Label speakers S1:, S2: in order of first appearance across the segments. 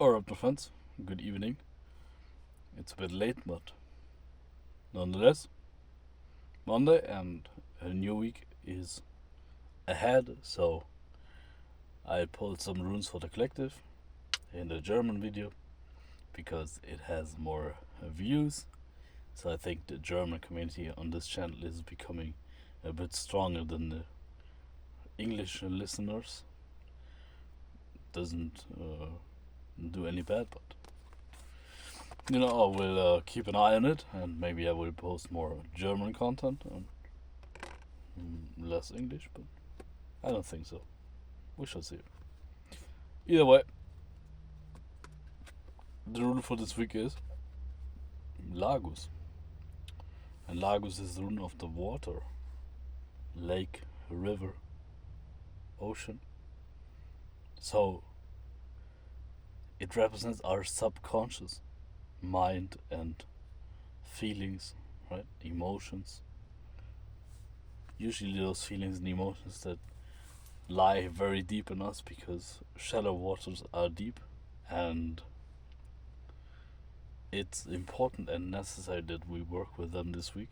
S1: Or up to friends, good evening. It's a bit late, but nonetheless, Monday and a new week is ahead, so I pulled some runes for the collective in the German video because it has more views. So I think the German community on this channel is becoming a bit stronger than the English listeners. Doesn't do any bad, but I will keep an eye on it, and maybe I will post more German content and less English, but I don't think so. We shall see. Either way, the rune for this week is Lagus. And Lagus is the rune of the water, lake, river, ocean. So it represents our subconscious mind and feelings, right? Emotions. Usually those feelings and emotions that lie very deep in us because shallow waters are deep, and it's important and necessary that we work with them this week,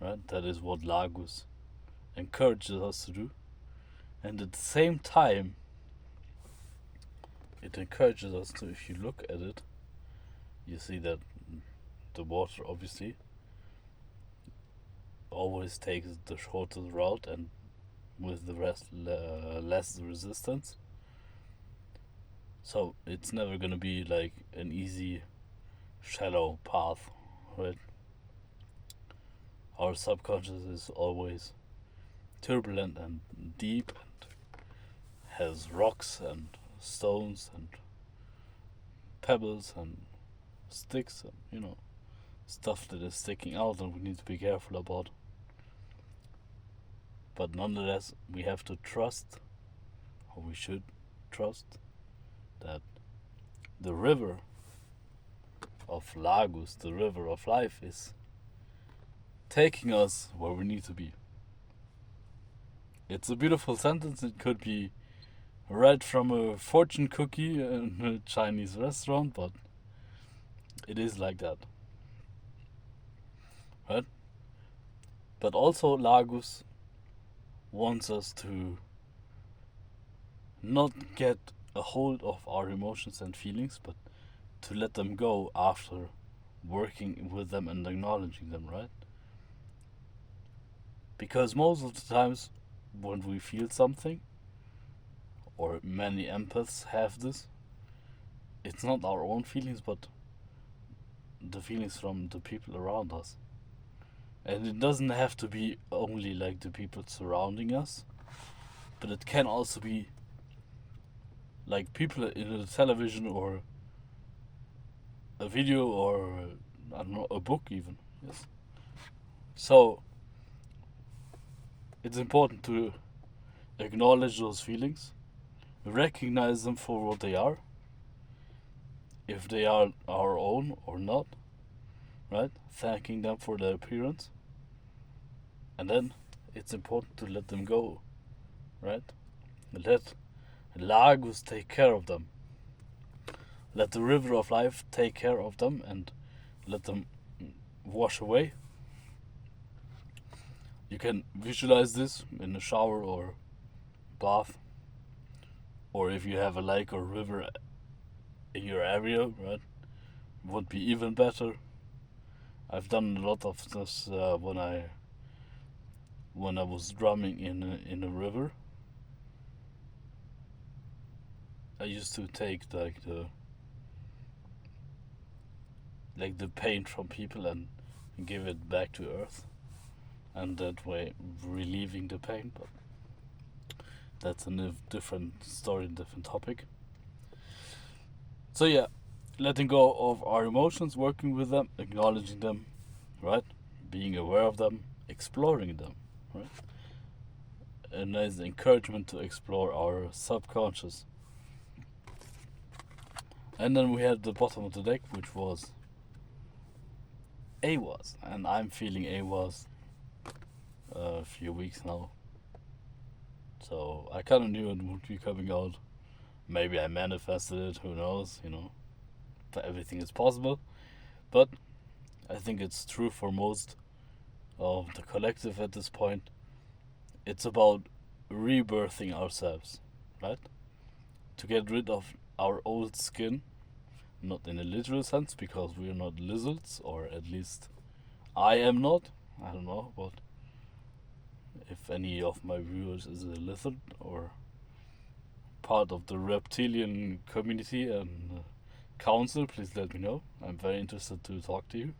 S1: right? That is what Lagus encourages us to do, and at the same time it encourages us to, if you look at it, you see that the water obviously always takes the shortest route and with the rest less resistance. So it's never gonna be like an easy shallow path, right? Our subconscious is always turbulent and deep and has rocks and stones and pebbles and sticks and stuff that is sticking out and we need to be careful about. But nonetheless, we have to trust, or we should trust, that the river of Lagus, the river of life, is taking us where we need to be. It's a beautiful sentence. It could be read from a fortune cookie in a Chinese restaurant, but it is like that, right? But also Lagus wants us to not get a hold of our emotions and feelings, but to let them go after working with them and acknowledging them, right? Because most of the times when we feel something, or many empaths have this, it's not our own feelings, but the feelings from the people around us. And it doesn't have to be only like the people surrounding us, but it can also be like people in a television or a video or I don't know, a book even. Yes. So it's important to acknowledge those feelings, recognize them for what they are, if they are our own or not, right? Thanking them for their appearance. And then it's important to let them go, right? Let Lagus take care of them. Let the river of life take care of them and let them wash away. You can visualize this in a shower or bath, or if you have a lake or river in your area, right? Would be even better. I've done a lot of this when I was drumming in a river. I used to take the paint from people and give it back to earth, and that way relieving the pain. But that's a different story, different topic. So yeah, letting go of our emotions, working with them, acknowledging them, right? Being aware of them, exploring them, right? A nice encouragement to explore our subconscious. And then we had the bottom of the deck, which was AWAS, and I'm feeling AWAS a few weeks now. So I kind of knew it would be coming out Maybe I manifested it, who knows, but everything is possible. But I think it's true for most of the collective at this point. It's about rebirthing ourselves, right? To get rid of our old skin, not in a literal sense, because we're not lizards, or at least I am not. I don't know about if any of my viewers is a lizard or part of the reptilian community and council. Please let me know. I'm very interested to talk to you.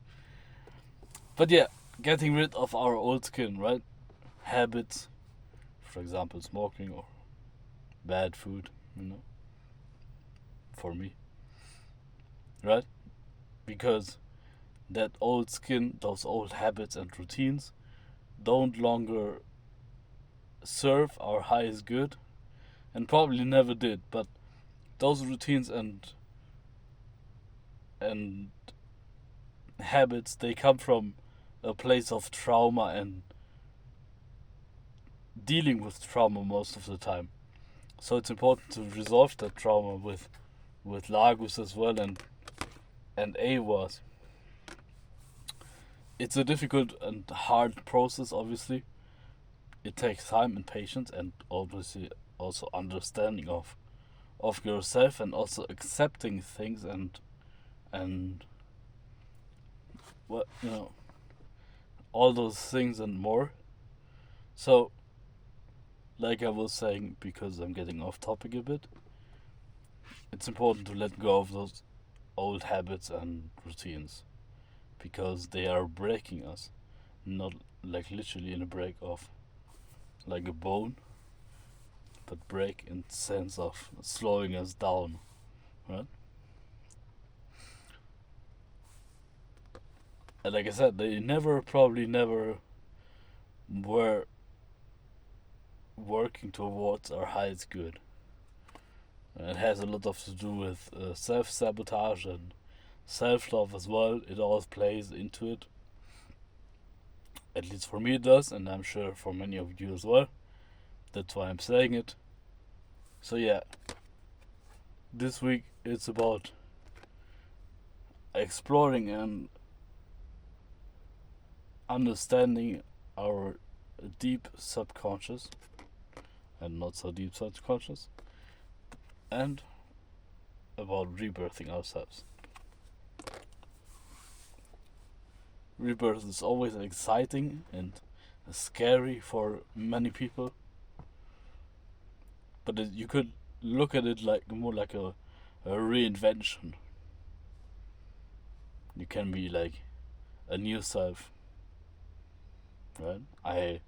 S1: But yeah, getting rid of our old skin, right? Habits, for example, smoking or bad food, for me, right? Because that old skin, those old habits and routines don't longer serve our highest good, and probably never did. But those routines and habits, they come from a place of trauma and dealing with trauma most of the time. So it's important to resolve that trauma with Lagus as well and Awas. It's a difficult and hard process, obviously. It takes time and patience, and obviously also understanding of yourself, and also accepting things and what all those things and more. So, like I was saying, because I'm getting off topic a bit, it's important to let go of those old habits and routines, because they are breaking us, not like literally in a break of like a bone, but break in sense of slowing us down, right? And like I said, they probably never were working towards our highest good. It has a lot of to do with self-sabotage and self-love as well. It all plays into it. At least for me it does, and I'm sure for many of you as well. That's why I'm saying it. So yeah, this week it's about exploring and understanding our deep subconscious and not so deep subconscious, and about rebirthing ourselves. Rebirth is always exciting and scary for many people, but you could look at it like more like a reinvention. You can be like a new self, right? I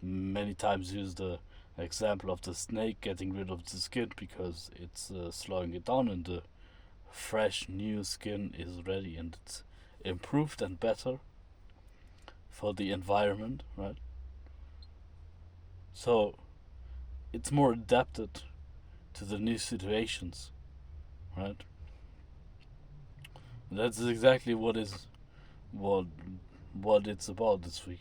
S1: many times use the example of the snake getting rid of the skin because it's slowing it down, and the fresh new skin is ready and it's improved and better for the environment, right? So it's more adapted to the new situations, right? And that's exactly what it's about this week.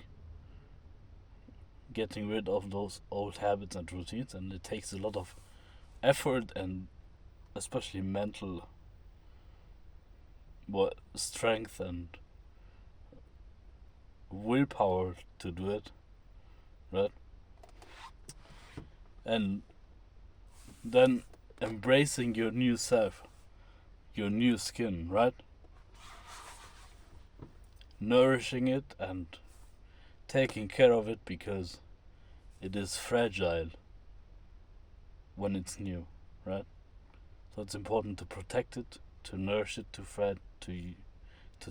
S1: Getting rid of those old habits and routines, and it takes a lot of effort and especially mental strength and willpower to do it, right? And then embracing your new self, your new skin, right? Nourishing it and taking care of it, because it is fragile when it's new, right? So it's important to protect it, to nourish it, to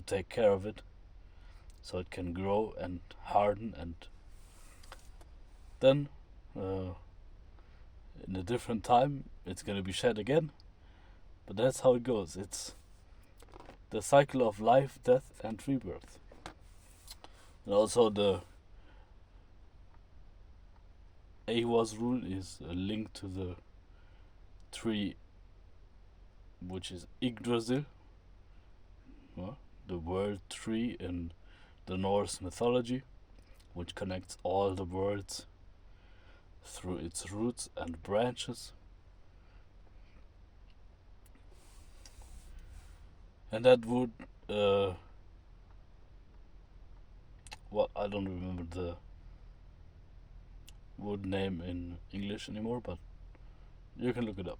S1: take care of it, so it can grow and harden, and then in a different time it's gonna be shed again. But that's how it goes. It's the cycle of life, death, and rebirth. And also the Awas rule is a link to the tree, which is Yggdrasil, the world tree in the Norse mythology, which connects all the worlds through its roots and branches. And that would I don't remember the wood name in English anymore, but you can look it up.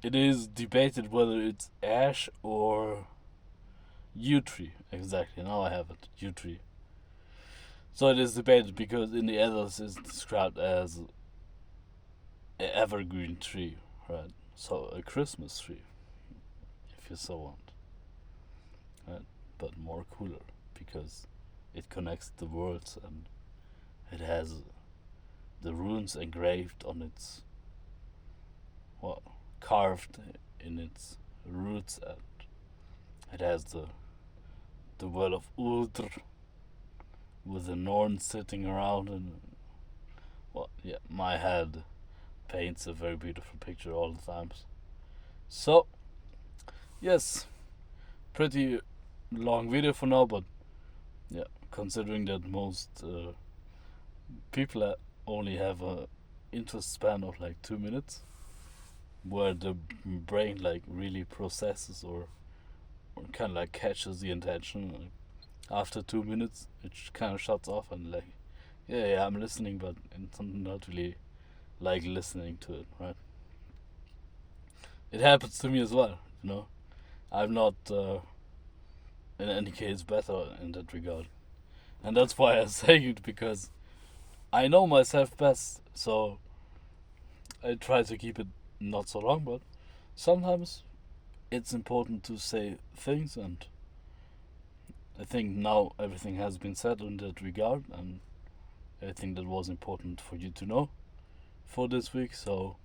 S1: It is debated whether it's ash or yew tree. Exactly, now I have it. Yew tree. So it is debated because in the others it's described as an evergreen tree, right? So a Christmas tree, if you so want. Right? But more cooler because it connects the worlds and it has the runes engraved on its, carved in its roots, and it has the well of Uldr with the Norn sitting around, and my head paints a very beautiful picture all the times. So yes, pretty long video for now, but yeah, considering that most people only have a interest span of like 2 minutes, where the brain like really processes or kind of like catches the intention. Like, after 2 minutes, it kind of shuts off and like, yeah, I'm listening, but it's not really like listening to it, right? It happens to me as well, you know. I'm not, in any case, better in that regard, and that's why I say it, because I know myself best. So I try to keep it not so long, but sometimes it's important to say things, and I think now everything has been said in that regard, and I think that was important for you to know for this week. So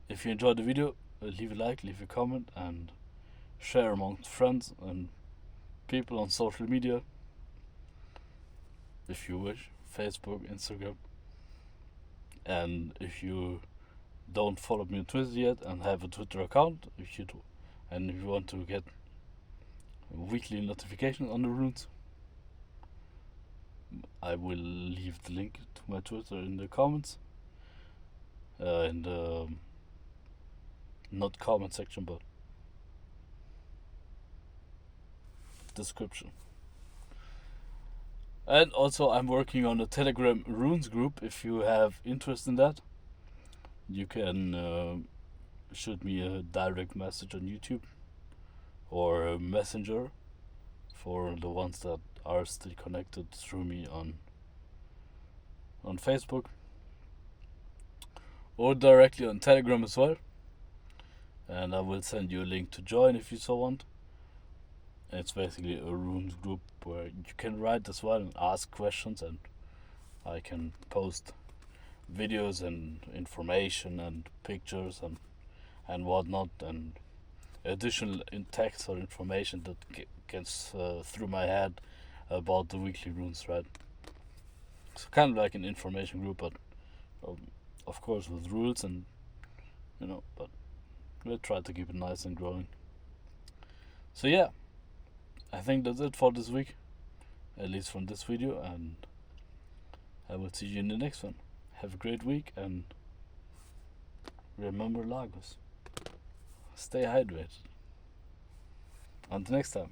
S1: if you enjoyed the video, leave a like, leave a comment, and share amongst friends and people on social media if you wish, Facebook, Instagram. And if you don't follow me on Twitter yet and have a Twitter account, if you do, and if you want to get weekly notifications on the runes, I will leave the link to my Twitter in the comments, in the not comment section but description. And also I'm working on a Telegram runes group. If you have interest in that, you can shoot me a direct message on YouTube or a messenger for the ones that are still connected through me on Facebook, or directly on Telegram as well. And I will send you a link to join if you so want. It's basically a runes group where you can write as well and ask questions, and I can post videos and information and pictures and whatnot, and additional in text or information that gets through my head about the weekly runes, right? So kind of like an information group, but of course with rules, and but we'll try to keep it nice and growing. So yeah, I think that's it for this week, at least from this video, and I will see you in the next one. Have a great week, and remember Lagos. Stay hydrated. Until next time.